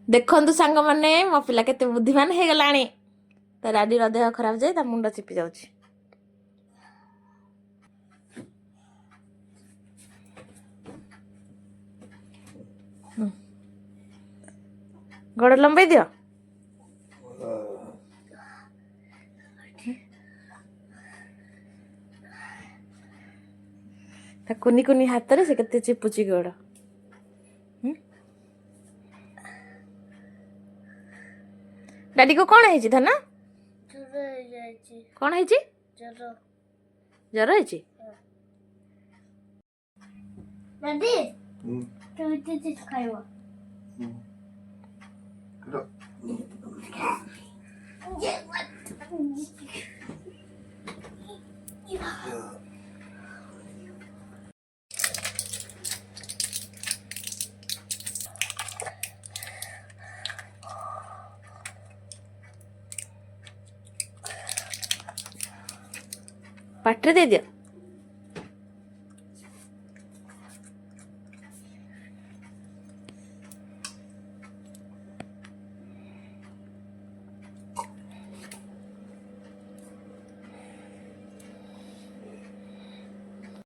ଦେଖନ୍ତୁ ସାଙ୍ଗମାନେ ମୋ ପିଲା କେତେ ବୁଦ୍ଧିମାନ ହେଇଗଲାଣି। ତା ଡାଡିର ଦେହ ଖରାପ ଯାଇ ତା ମୁଣ୍ଡ ଚିପି ଯାଉଛି। ଗୋଡ଼ ଲମ୍ବେଇ ଦିଅ। ତା କୁନି କୁନି ହାତରେ ସେ କେତେ ଚିପୁଛି ଗୋଡ଼। ଡାଡି କୁ କଣ ହେଇଛି ଧନ? କଣ ହେଇଛି? ଜର ହେଇଛି। ଡାଡି তুমি চিজ খাইব ପାଟିରେ ଦେଇଦିଅ।